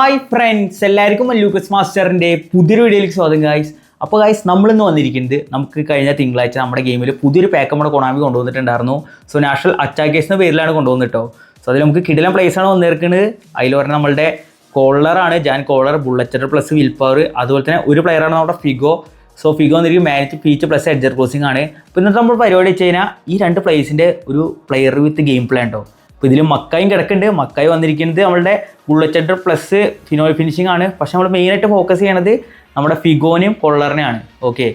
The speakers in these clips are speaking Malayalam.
ഹായ് ഫ്രണ്ട്സ്, എല്ലാവർക്കും ലൂക്കസ് മാസ്റ്ററിൻ്റെ പുതിയൊരു വീഡിയോയിലേക്ക് സ്വാഗതം ഗായ്സ്. അപ്പോൾ ഗായ്സ്, നമ്മളിന്ന് വന്നിരിക്കുന്നത് നമുക്ക് കഴിഞ്ഞ തിങ്കളാഴ്ച നമ്മുടെ ഗെയിമിൽ പുതിയൊരു പാക്ക് നമ്മുടെ കൊണാമി കൊണ്ടുവന്നിട്ടുണ്ടായിരുന്നു. സോ നാഷണൽ അറ്റാക്കേഴ്സ് എന്ന പേരിലാണ് കൊണ്ടുവന്നിട്ടോ. സോ അതിൽ നമുക്ക് കിടിലൻ പ്ലേസാണ് വന്നിരിക്കുന്നത്. അതിൽ പറഞ്ഞാൽ നമ്മളുടെ കോളറാണ്, Jan Koller, bullet plus will power, അതുപോലെ തന്നെ ഒരു പ്ലെയറാണ് നമ്മുടെ ഫിഗോ. സോ ഫിഗോ വന്നിരിക്കും match feature plus edger crossing ആണ്. അപ്പോൾ ഇന്നത്തെ നമ്മൾ പരിപാടി വെച്ച് കഴിഞ്ഞാൽ ഈ രണ്ട് പ്ലേസിൻ്റെ ഒരു പ്ലെയർ വിത്ത് ഗെയിം പ്ലേ ഉണ്ടോ. അപ്പോൾ ഇതിൽ മക്കായും കിടക്കുന്നുണ്ട്. മക്കായി വന്നിരിക്കുന്നത് നമ്മളുടെ ബുള്ളറ്റ് പ്ലസ് ഫിനോൾ ഫിനിഷിംഗ് ആണ്. പക്ഷേ നമ്മൾ മെയിനായിട്ട് ഫോക്കസ് ചെയ്യണത് നമ്മുടെ ഫിഗോനെയും കൊള്ളറിനെയാണ്. ഓക്കെ,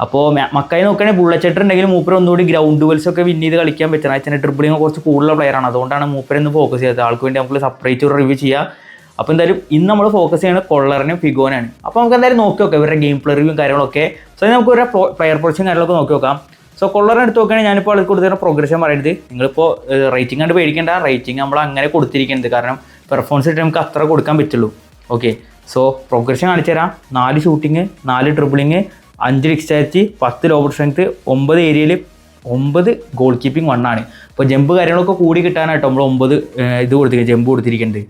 അപ്പോൾ മക്കായി നോക്കുകയാണെങ്കിൽ ബുള്ളറ്റ് ഉണ്ടെങ്കിൽ മൂപ്പർ ഒന്നുകൂടി ഗ്രൗണ്ട് വെൽസ് ഒക്കെ വിൻ ചെയ്ത് കളിക്കാൻ പറ്റുന്ന അച്ഛനെ ട്രിപ്പിളിങ് കുറച്ച് കൂടുതലുള്ള പ്ലെയറാണ്. അതുകൊണ്ടാണ് മൂപ്പരെന്ന് ഫോക്കസ് ചെയ്തത്. ആൾക്ക് വേണ്ടി നമുക്ക് സെപ്പറേറ്റ് ഒരു റിവ്യൂ ചെയ്യാം. അപ്പോൾ എന്തായാലും ഇന്ന് നമ്മൾ ഫോക്കസ് ചെയ്യുന്നത് കൊള്ളറിനും ഫിഗോനാണ്. അപ്പോൾ നമുക്ക് എന്തായാലും നോക്കി നോക്കാം ഇവരുടെ ഗെയിം പ്ലേ റിവ്യൂവും കാര്യങ്ങളൊക്കെ. സോ നമുക്ക് ഒരു പ്ലെയർ പൊസിഷൻ കാര്യങ്ങളൊക്കെ നോക്കി നോക്കാം. സോ കൊള്ളറിനെ എടുത്ത് നോക്കുകയാണെങ്കിൽ ഞാനിപ്പോൾ ആൾക്ക് കൊടുത്തിരുന്ന പ്രോഗ്രഷൻ പറയുന്നത്, നിങ്ങളിപ്പോൾ റേറ്റിംഗ് കണ്ട് പേടിക്കേണ്ട, റേറ്റിംഗ് നമ്മൾ അങ്ങനെ കൊടുത്തിരിക്കുന്നത് കാരണം പെർഫോമൻസ് ഇട്ട് നമുക്ക് അത്ര കൊടുക്കാൻ പറ്റുള്ളൂ. ഓക്കെ, സോ പ്രോഗ്രഷൻ കാണിച്ചു തരാം. 4 ഷൂട്ടിങ്, 4 ഡ്രിബിളിങ്, 5 ഡിസ്ചാർജ്, 10 ലോബർ സ്ട്രെങ്ത്, 9 ഏരിയയിൽ 9 ഗോൾ കീപ്പിംഗ് 1 ആണ്. അപ്പോൾ ജമ്പ് കാര്യങ്ങളൊക്കെ കൂടി കിട്ടാനായിട്ടോ നമ്മൾ 9 ഇത് കൊടുത്തിരിക്കുന്നത്, ജമ്പ് കൊടുത്തിരിക്കുന്നത്.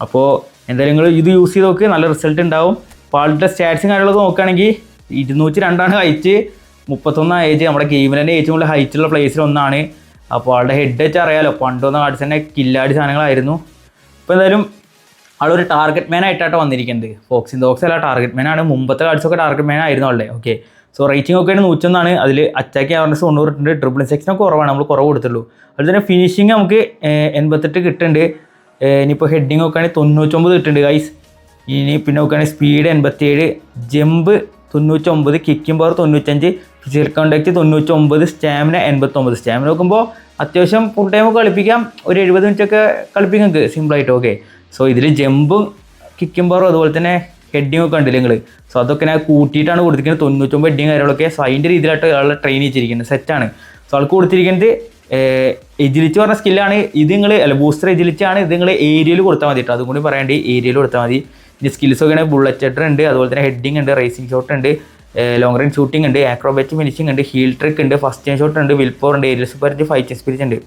അപ്പോൾ എന്തായാലും നിങ്ങൾ ഇത് യൂസ് ചെയ്ത് നോക്ക്, നല്ല റിസൾട്ട് ഉണ്ടാവും. അപ്പോൾ ആളുടെ സ്റ്റാറ്റ്സും കാര്യങ്ങളൊക്കെ നോക്കുകയാണെങ്കിൽ 202 ഹൈറ്റ്, 31 ഏജ്, നമ്മുടെ ഗെയിമിൽ തന്നെ ഏറ്റവും കൂടുതൽ ഹൈറ്റുള്ള പ്ലേസിൽ ഒന്നാണ്. അപ്പോൾ ആളുടെ ഹെഡ് വെച്ച് അറിയാമല്ലോ, പണ്ട് വന്ന കാർഡ്സ് തന്നെ കില്ലാടി സാധനങ്ങളായിരുന്നു. അപ്പോൾ എന്തായാലും ആളൊരു ടാർഗറ്റ് മാൻ ആയിട്ടാണ് വന്നിരിക്കുന്നത്. ഫോക്സിൻ ഡോഗ്സ് അല്ല, ടാർഗറ്റ് മാൻ ആണ്. മുമ്പത്തെ കാർഡ്സൊക്കെ ടാർഗറ്റ് മാൻ ആയിരുന്നു ആളുടെ. ഓക്കെ, സോ റേറ്റിംഗ് ഒക്കെ 101 അതിൽ അറ്റാക്ക് അവർനെസ് 90 ഉണ്ട്. ഡ്രിബിളിംഗ് സെക്ഷനൊക്കെ കുറവാണ്, നമ്മൾ കുറവ് കൊടുത്തുള്ളൂ. അതുപോലെ തന്നെ ഫിനിഷിങ് നമുക്ക് 88 കിട്ടുന്നുണ്ട്. ഇനിയിപ്പോൾ ഹെഡിങ് നോക്കുകയാണെങ്കിൽ 99 കിട്ടുന്നുണ്ട് ഗൈസ്. ഇനി പിന്നെ നോക്കുകയാണെങ്കിൽ speed 87, jump 99, kicking power 95, physical contact 99, stamina 89. Stamina നോക്കുമ്പോൾ അത്യാവശ്യം ഫുൾ ടൈം കളിപ്പിക്കാം, ഒരു 70 മിനിറ്റൊക്കെ കളിപ്പിക്കാം നിങ്ങൾക്ക് സിമ്പിളായിട്ട്. ഓക്കെ, സോ ഇതിൽ ജമ്പും കിക്കിംഗ് പവറും അതുപോലെ തന്നെ ഹെഡിങ് ഒക്കെ ഉണ്ടല്ലോ നിങ്ങൾ. സോ അതൊക്കെ ഞാൻ കൂട്ടിയിട്ടാണ് കൊടുത്തിരിക്കുന്നത്. 99 ഹെഡിങ് കാര്യങ്ങളൊക്കെ. സോ അതിൻ്റെ രീതിയിലായിട്ട് ആളെ ട്രെയിൻ ചെയ്തിരിക്കുന്നത്, സെറ്റാണ്. സോ ആൾക്ക് കൊടുത്തിരിക്കുന്നത് എജിലിറ്റി പറഞ്ഞ സ്കില്ലാണ്. ഇത് നിങ്ങൾ അല്ല, ബൂസ്റ്റർ എജിലിറ്റി ആണ്. ഇത് നിങ്ങൾ ഏരിയയിൽ കൊടുത്താൽ മതി കേട്ടോ, അതും കൂടി പറയേണ്ടി, ഏരിയയിൽ കൊടുത്താൽ മതി. ഇനി സ്കിൽസൊക്കെ ആണെങ്കിൽ ബുള്ളറ്റ് ഉണ്ട്, അതുപോലെ തന്നെ ഹെഡിങ് ഉണ്ട്, റേസിംഗ് ഷോട്ട് ഉണ്ട്, ലോങ് റേഞ്ച് ഷൂട്ടിംഗ് ഉണ്ട്, ആക്രോബാറ്റ് ഫിനിഷിംഗ് ഉണ്ട്, ഹീൽ ട്രിക്ക് ഉണ്ട്, ഫസ്റ്റ് ടൈം ഷോട്ട് ഉണ്ട്, വിൽ പവർ ഉണ്ട്, ഏരിയൽ സൂപ്പറിറ്റി, ഫൈറ്റിംഗ് സ്പിരിറ്റ് ഉണ്ട്.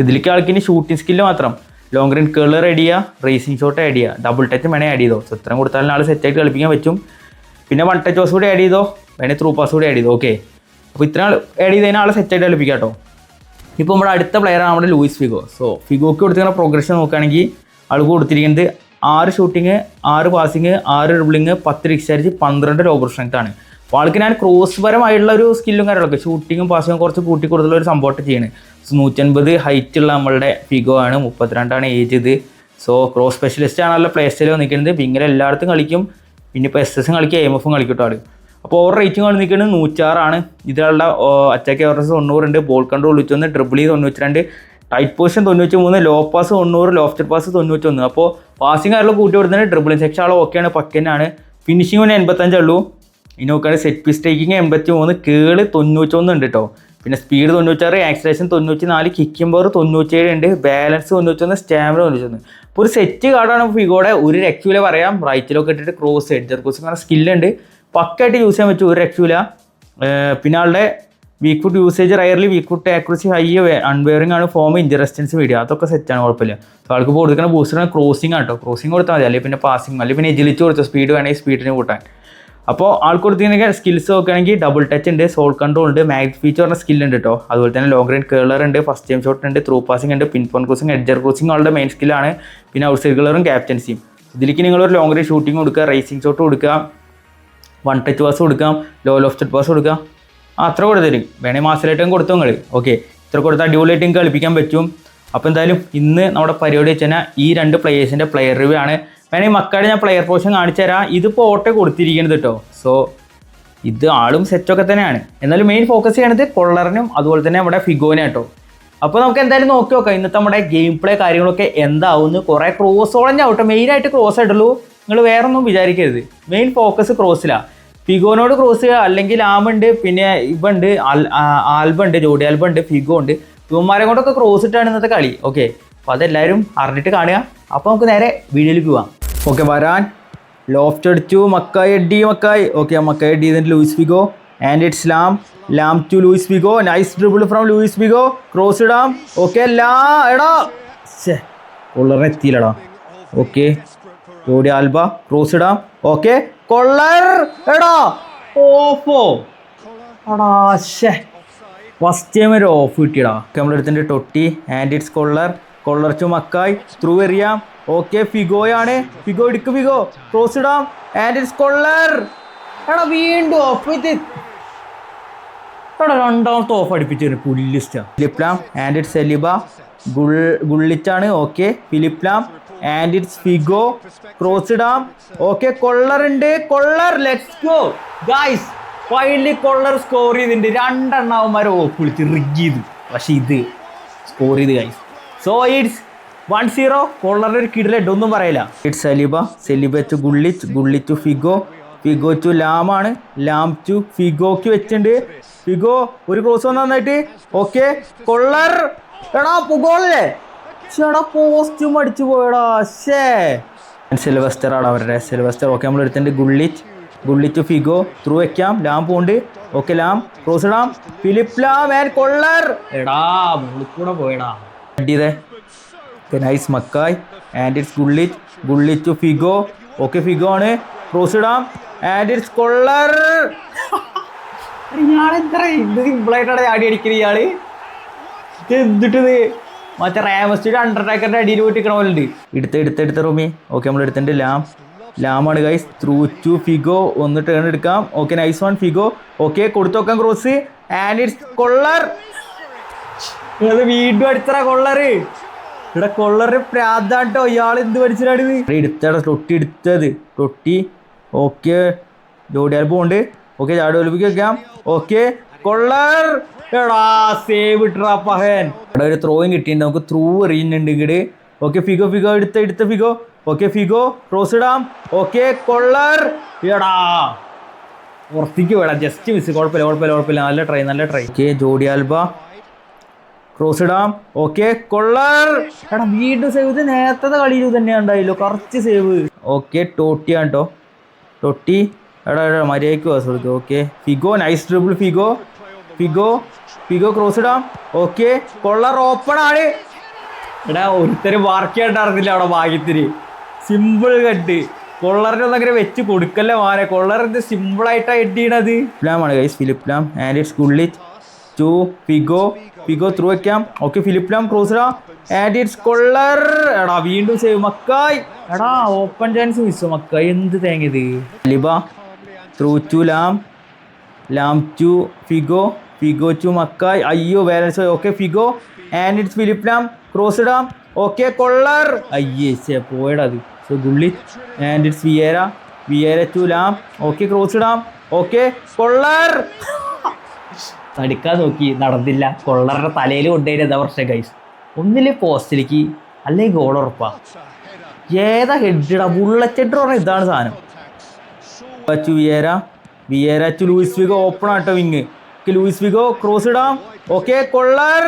ഇതിലേക്ക് ആൾക്കിനി ഷൂട്ടിംഗ് സ്കില്ല് മാത്രം ലോങ് റേഞ്ച് കേളർ ആഡ് ചെയ്യുക, റേസിംഗ് ഷോട്ട് ആഡ് ചെയ്യുക, ഡബിൾ ടച്ച് വേണേൽ ആഡ് ചെയ്തോ. സോ ഇത്രയും കൊടുത്താലും ആൾ സെറ്റായിട്ട് കളിപ്പിക്കാൻ പറ്റും. പിന്നെ 1 ടച്ച് പാസ് കൂടി ആഡ് ചെയ്തോ, വേണേൽ ത്രൂ പാസ് കൂടി ആഡ് ചെയ്തോ. ഓക്കെ, അപ്പോൾ ഇത്ര ആഡ് ചെയ്തതിനാൽ ആൾ സെറ്റായിട്ട് കളിപ്പിക്കാം കേട്ടോ. ഇപ്പോൾ നമ്മുടെ അടുത്ത പ്ലെയറാണ് നമ്മുടെ ലൂയിസ് ഫിഗോ. സോ ഫിഗോക്ക് കൊടുത്തിരിക്കുന്ന പ്രോഗ്രഷൻ നോക്കുകയാണെങ്കിൽ ആൾക്ക് കൊടുത്തിരിക്കുന്നത് 6 ഷൂട്ടിങ്, 6 പാസിങ്, 6 ഡ്രിബിളിങ്, 10 ഡിസ്ചാർജ്, 12 ലോബർ സ്ട്രെങ്ത് ആണ്. അപ്പോൾ ആൾക്ക് ഞാൻ ക്രോസ് പരമായിട്ടുള്ള ഒരു സ്കില്ലും കാര്യങ്ങളൊക്കെ, ഷൂട്ടിങ്ങും പാസിങ്ങും കുറച്ച് കൂട്ടി കൊടുത്തുള്ള ഒരു സംഭവമായിട്ട് ചെയ്യണത്. സോ 150 ഹൈറ്റുള്ള നമ്മളുടെ ഫിഗോ ആണ്, 32 ഏജ് ഇത്. സോ ക്രോസ് സ്പെഷ്യലിസ്റ്റ് ആണല്ലോ പ്ലേ സ്റ്റൈൽ വന്നിരിക്കുന്നത്. ഇങ്ങനെ എല്ലായിടത്തും കളിക്കും. പിന്നെ ഇപ്പോൾ SS കളിക്കുക, AMF കളിക്കും കേട്ടോ ആൾ. അപ്പോൾ ഓവർ റേറ്റിംഗ് വന്നിരിക്കുന്നത് 106 ആണ്. ഇതിലുള്ള അറ്റാക്ക് അവർനെസ് 90 ഉണ്ട്, ball control 91, dribbling 92, tight possession 93, low pass 90, lofted pass 91. അപ്പോൾ പാസിംഗ് കാര്യങ്ങൾ കൂട്ടി കൊടുത്തിട്ട് ഡ്രിബിളിംഗ് സെക്ഷൻ ആൾ ഓക്കെയാണ്, പക്കനാണ്. ഫിനിഷിംഗ് പിന്നെ 85 ഉള്ളൂ. ഇനി നോക്കുകയാണെങ്കിൽ സെറ്റ് പീസ് ടേക്കിങ് 83, കേള് 91 ഉണ്ട് കേട്ടോ. പിന്നെ സ്പീഡ് 96, ആക്സിലേഷൻ 94, കിക്കിംഗ് പവർ 97 ഉണ്ട്, ബാലൻസ് 91, സ്റ്റാമിന 91. അപ്പോൾ ഒരു സെറ്റ് കാർഡാണ് ഫിഗോടെ. ഒരു രക്ഷയില പറയാം. റൈറ്റിലൊക്കെ ഇട്ടിട്ട് ക്രോസ് എഡ്ജർ ക്രോസ് അങ്ങനെ സ്കില്ലുണ്ട്, പക്കായിട്ട് യൂസ് ചെയ്യാൻ പറ്റും, ഒരു രക്ഷയില. പിന്നെ ആളുടെ weak foot usage rarely, weak foot accuracy high, unwavering ആണ്, ഫോം ഇഞ്ചർ റെസിസ്റ്റൻസ് വീഡിയോ, അതൊക്കെ സെറ്റാണ്, കുഴപ്പമില്ല. സോ ആൾക്ക് കൊടുക്കുന്ന ബൂസ്റ്ററാണ് ക്രോസിംഗ് ആട്ടോ. ക്രോസിംഗ് കൊടുത്താൽ മതി, അല്ലെങ്കിൽ പിന്നെ പാസിംഗ്, അല്ലെങ്കിൽ പിന്നെ എജിലിറ്റി കൊടുത്തു, സ്പീഡ് വേണമെങ്കിൽ സ്പീഡിന് കൂട്ടാൻ. അപ്പോൾ ആൾക്ക് കൊടുത്തിരിക്കുന്ന സ്കിൽസ് നോക്കുകയാണെങ്കിൽ ഡബിൾ ടച്ച് ഉണ്ട്, സോൾ കൺട്രോൾ ഉണ്ട്, മാഗ്നറ്റ് ഫീച്ചർ പറഞ്ഞ സ്കില്ലുണ്ട് കേട്ടോ. അതുപോലെ തന്നെ ലോങ് റേഞ്ച് കേളർ ഉണ്ട്, ഫസ്റ്റ് ടൈം ഷോട്ട് ഉണ്ട്, ത്രൂ പാസിംഗ് ഉണ്ട്, pin point crossing, Edgar crossing ആളുടെ മെയിൻ സ്കില്ലാണ്. പിന്നെ ഔട്ട് സൈഡ് കേളറും ക്യാപ്റ്റൻസിയും. ഇതിലേക്ക് നിങ്ങളൊരു ലോങ് റേഞ്ച് ഷൂട്ടിംഗ് കൊടുക്കുക, റേസിംഗ് ഷോട്ട് കൊടുക്കുക, 1 ടച്ച് പാസ് കൊടുക്കാം, ലോ ലോഫ്റ്റഡ് പാസ് കൊടുക്കാം. അത്ര കൊടുത്തരും, വേണേൽ മാസമായിട്ടും കൊടുത്തു നിങ്ങൾ. ഓക്കെ, ഇത്ര കൊടുത്താൽ അടിപൊളിയായിട്ട് കളിപ്പിക്കാൻ പറ്റും. അപ്പോൾ എന്തായാലും ഇന്ന് നമ്മുടെ പരിപാടി വെച്ച് കഴിഞ്ഞാൽ ഈ രണ്ട് പ്ലേയേഴ്സിൻ്റെ പ്ലെയർ റിവ്യൂ ആണ്. വേണമെങ്കിൽ മക്കളുടെ ഞാൻ പ്ലെയർ പൊസിഷൻ കാണിച്ചു തരാം. ഇതിപ്പോൾ ഓട്ടോ കൊടുത്തിരിക്കുന്നത് കേട്ടോ. സോ ഇത് ആളും സെറ്റൊക്കെ തന്നെയാണ്. എന്നാലും മെയിൻ ഫോക്കസ് ചെയ്യണത് കൊള്ളറിനും അതുപോലെ തന്നെ നമ്മുടെ ഫിഗോനെ കേട്ടോ. അപ്പോൾ നമുക്ക് എന്തായാലും നോക്കി നോക്കാം ഇന്നത്തെ നമ്മുടെ ഗെയിം പ്ലേ കാര്യങ്ങളൊക്കെ എന്താവുന്നു. കുറേ ക്രോസോളം ആവട്ടെ, മെയിനായിട്ട് ക്രോസ് ആയിട്ടുള്ളൂ, നിങ്ങൾ വേറെ ഒന്നും വിചാരിക്കരുത്. മെയിൻ ഫോക്കസ് ക്രോസിലാണ്. ഫിഗോനോട് ക്രോസ് ചെയ്യുക, അല്ലെങ്കിൽ ആമുണ്ട്, പിന്നെ ഇവണ്ട് ആൽബുണ്ട്, ജോഡി ആൽബുണ്ട്, ഫിഗോ ഉണ്ട്. ഇവന്മാരെ കൊണ്ടൊക്കെ ക്രോസ് ഇട്ടാണ് ഇന്നത്തെ കളി. ഓക്കെ, അപ്പോൾ അതെല്ലാവരും അറിഞ്ഞിട്ട് കാണുക. അപ്പോൾ നമുക്ക് നേരെ വീഡിയോയിലേക്ക് പോവാം. ഓക്കെ, വരാൻ ലോഫ്റ്റ് അടിച്ചു, മക്കായി എഡി, മക്കായി. ഓക്കെ, മക്കായി എഡി ചെയ്തിട്ട് Luis Figo, and it's Lahm to Luis Figo, nice dribble from Luis Figo, cross ഇടാം. ഓക്കെ, എടാ കൊള്ളറിന് എത്തിയില്ലടാ. ഓക്കെ, ജോഡി ആൽബ ക്രോസ് ഇടാം. ഓക്കെ കൊള്ളർ എടാ ഓഫോ എടാ ശേ ഫസ്റ്റ് ടൈം ഒരു ഓഫ് കിട്ടിയടാ. നമ്മളെടുത്തിൻ്റെ Totti and it's Koller to Makaay through എറിയാം. ഓക്കെ ഫിഗോയാണ്. ഫിഗോ എടുക്ക് ഫിഗോ ക്രോസ് ഇടാം ആൻഡ് ഇറ്റ്സ് കൊള്ളർ എടാ വീണ്ടും ഓഫ് ഇത് എടാ രണ്ടാമത്തെ ഓഫ് അടുപ്പിച്ചു പുല്ലിസ്റ്റ. ഫിലിപ്പ് ലാം ആൻഡ് ഇറ്റ്സ് സെലിബ ഗുള്ളിച്ചാണ്. Okay Philipp Lahm and it's Figo cross ഇടാം. ഓക്കെ കൊള്ളർ ഉണ്ട്. Koller let's go guys. Finally Koller score ചെയ്തിട്ടുണ്ട്. രണ്ടെണ്ണവന്മാരെ ഓഫ് വിളിച്ച് റിഗ് ചെയ്തു. പക്ഷെ ഇത് സ്കോർ ചെയ്ത് ഗൈസ്. So it's 1-0. കൊള്ളറിൻ്റെ ഒരു കിടിലഡ് ഒന്നും പറയില്ല. ഇറ്റ്സ് സെലിബ to Gullit to Figo to ലാമാണ്. ലാം ടു ഫിഗോക്ക് വെച്ചിട്ടുണ്ട്. ഫിഗോ ഒരു ക്രോസ് വന്ന് നന്നായിട്ട്. ഓക്കെ കൊള്ളർ എടാ പുഗോളല്ലേ ചേടാ പോസ്റ്റും അടിച്ചു പോയടാ ശേ. സിൽവസ്റ്റർ ആടാ അവരുടെ സിൽവസ്റ്റർ. ഓക്കെ നമ്മൾ എടുത്തിട്ടുണ്ട് ഗുള്ളിച്ച് ഫിഗോ ത്രൂ വെക്കാം. ലാം പോണ്ട്. ഓക്കെ ലാം ക്രോസ് ഇടാം. ഫിലിപ്പ് ലാം ആൻഡ് കൊള്ളർ എടാ മുകളിൽ പോയടാ അടിയതേ. Okay nice Makaay and it's Gullit Figo. Okay Figo ആണ് ക്രോസ് ഇടാം ആൻഡ് ഇറ്റ്സ് കൊള്ളർ. ഇയാളെത്ര ഇത് സിമ്പിളായിട്ടാണ് ആടി അടിക്കുന്നത് ഇയാള്. ഇത് എന്തിട്ടത് മറ്റേ റാമസ്റ്റീഡ് അണ്ടർടേക്കറിൻ്റെ അടിയിൽ പോയിട്ടിരിക്കണ പോലെ ഉണ്ട്. എടുത്ത് റൂമി. ഓക്കെ നമ്മൾ എടുത്തിട്ടുണ്ട് ലാമാണ് ഗൈസ് ത്രൂ ടു ഫിഗോ. ഒന്ന് ടേൺ എടുക്കാം. Okay nice one Figo. Okay കൊടുത്തു നോക്കാം ക്രോസ് ആൻഡ് ഇറ്റ്സ് കൊള്ളർ. അത് വീണ്ടും അടിച്ചറ കൊള്ളറ്. ഇവിടെ കൊള്ളറ് പ്രാന്താട്ടോ ഇയാൾ എന്ത് പഠിച്ചിട്ടാണ് ഇത് എടുത്തടാ ടൊട്ടി. ഓക്കെ ജോഡി ആൽബ ഉണ്ട്. ഓക്കെ ചാടി ഒലിപ്പിക്ക് വെക്കാം. ഓക്കെ കൊള്ളർ എടാ സേവ് ഇട്ടാ പഹൻ. ഇവിടെ ഒരു ത്രോയും കിട്ടിയിട്ടുണ്ട്. നമുക്ക് ത്രൂ എറിയുന്നുണ്ട് ഇങ്ങട്. ഓക്കെ ഫിഗോ എടുത്ത ഫിഗോ. ഓക്കെ ഫിഗോ ക്രോസ് ഇടാം. ഓക്കെ കൊള്ളർ എടാ പുറത്തേക്ക് വേടാം ജസ്റ്റ് മിസ്. കുഴപ്പമില്ല നല്ല try. Okay Jordi Alba cross ഇടാം. ഓക്കെ കൊള്ളർ എടാ വീണ്ടും സേവ്. ഇത് നേരത്തെ കളിയിൽ തന്നെയാണ് ഉണ്ടായല്ലോ കറക്റ്റ് സേവ്. ഓക്കെ ടോട്ടിയാണ് കേട്ടോ ടൊട്ടി എടാ മര്യാദയ്ക്ക് പാസ് കൊടുക്കുക. Okay Figo nice dribble Figo cross ഇടാം. ഓക്കെ കൊള്ളർ ഓപ്പൺ ആണ്. എടാ ഒരുത്തരും വാർക്കിയായിട്ടറിഞ്ഞില്ല അവിടെ ഭാഗ്യത്തിന്. Simple cut. കൊള്ളറിനെ ഒന്നും അങ്ങനെ വെച്ച് കൊടുക്കല്ലേ മാനെ. കൊള്ളറിന്റെ സിമ്പിളായിട്ടാണ് ഹെഡ് ചെയ്യണത്. ലാമാണ് guys Philipp Lahm and it's Gullit to Figo through വയ്ക്കാം. ഓക്കെ ഫിലിപ്പ് ലാം ക്രോസ് ഇടാം ആൻഡ് ഇറ്റ്സ് കൊള്ളർ എടാ വീണ്ടും സേവ് മക്കായ്. എടാ ഓപ്പൺ ചാൻസ് മിസ്സോ മക്കായ് എന്ത് തേങ്ങിയത്. ലിബ through to Lahm to Figo to Makaay. അയ്യോ balance. Okay Figo and it's Philipp Lahm cross ഇടാം. ഓക്കെ കൊള്ളർ അയ്യേ പോയടാ അത്. So Gullit and it's Vieira to Lahm. Okay cross ഇടാം. ഓക്കെ കൊള്ളർ തടുക്കാൻ നോക്കി നടന്നില്ല. കൊള്ളറിൻ്റെ തലയിൽ കൊണ്ടുപോയിരുന്ന വർഷം ഗൈസ്. ഒന്നിലെ പോസ്റ്റിലേക്ക് അല്ലെങ്കിൽ ഗോൾ ഉറപ്പാ. ഏതാ ഹെഡിടാ ബുള്ളറ്റ് ഹെഡ് പറഞ്ഞാൽ ഇതാണ് സാധനം. Vieira to Luis Figo open ആട്ടോ വിങ്. ലൂയിസ് ഫിഗോ ക്രോസ് ഇടാം. ഓക്കെ കൊള്ളർ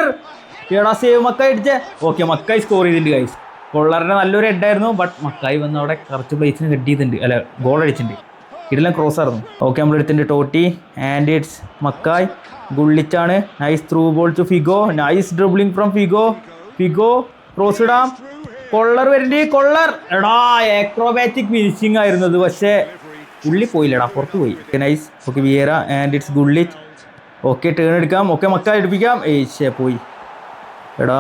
എടാ സേവ് മക്കായ് അടിച്ചേ. ഓക്കെ മക്കായ് സ്കോർ ചെയ്തിട്ടുണ്ട് ഗൈസ്. കൊള്ളറിൻ്റെ നല്ലൊരു ഹെഡായിരുന്നു. ബട്ട് മക്കായ് വന്ന് അവിടെ കറക്റ്റ് പ്ലേസിന് ഹെഡ് ചെയ്തിട്ടുണ്ട്. അല്ല ഗോൾ അടിച്ചിട്ടുണ്ട്. ഇതെല്ലാം ക്രോസ് ആയിരുന്നു. ഓക്കെ നമ്മൾ എടുത്തിട്ടുണ്ട് ടോട്ടി ആൻഡ് ഇറ്റ്സ് മക്കായ് ഗുള്ളിച്ചാണ്. Nice through ball to Figo. Nice dribbling from Figo cross ഇടാം. കൊള്ളർ വരുന്നുണ്ട്. കൊള്ളർ എടാ ആക്രോബാറ്റിക് ഫിനിഷിംഗ് ആയിരുന്നത്. പക്ഷേ ഉള്ളി പോയില്ലടാ പുറത്ത് പോയി. Nice. Okay Vieira and it's Gullit. Okay turn എടുക്കാം. ഓക്കെ മക്കായ് എടുപ്പിക്കാം. പോയി എടാ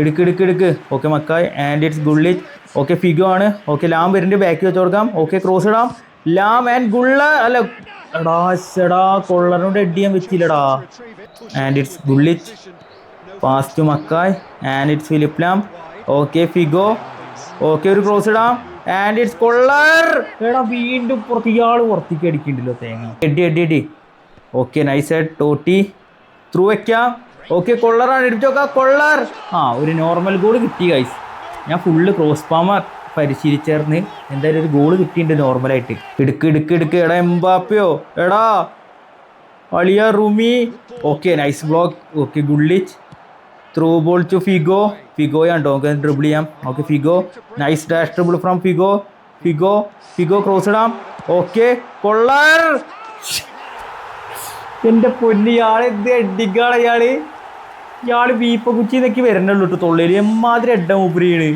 എടുക്ക്. Okay Makaay and it's Gullit. Okay Figo ആണ്. ഓക്കെ ലാം വരുന്നുണ്ട്. ബാക്ക് വെച്ച് കൊടുക്കാം. ഓക്കെ ക്രോസ് ഇടാം. ലാം ആൻഡ് ഗുള്ളർ അല്ല എടാ കൊള്ളറിനോട് ഹെഡ് ചെയ്യാൻ പറ്റിയില്ലടാ. And it's Gullit pass to Makaay and it's Philipp Lahm. Okay Figo. Okay ഒരു ക്രോസ് ഇടാം ആൻഡ് ഇറ്റ്സ് കൊള്ളർ എടാ വീണ്ടും പുറത്തേക്ക് അടിക്കണ്ടല്ലോ തേങ്ങ. എഡി. Okay nice head Totti through വയ്ക്കാം. ഓക്കെ കൊള്ളറാണ് എടുത്ത് നോക്കാം. കൊള്ളർ ഒരു നോർമൽ ഗോൾ കിട്ടി ഗൈസ്. ഞാൻ ഫുള്ള് ക്രോസ് പാമർ പരിശീലിച്ചേർന്ന് എന്തായാലും ഒരു ഗോൾ കിട്ടിയിട്ടുണ്ട് നോർമലായിട്ട്. എടുക്ക് എടാ എംബാപ്പയോ എടാ അളിയ റുമി. Okay nice block. Okay Gullit through ball to ഫിഗോയാണ് കേട്ടോ. നമുക്ക് ഡ്രിബിൾ ചെയ്യാം. Okay Figo nice dash dribble from Figo cross ഇടാം. ഓക്കെ കൊള്ളർ എൻ്റെ പൊന്ന് ഇയാൾ എന്ത് എഡിക്കാണ് ഇയാള് ബീപ്പ കുച്ചി എന്നൊക്കെ വരണുള്ളൂ കേട്ടോ. തൊള്ളയിൽ എമ്മാതിരി എഡ മൂപ്പരിയാണ്.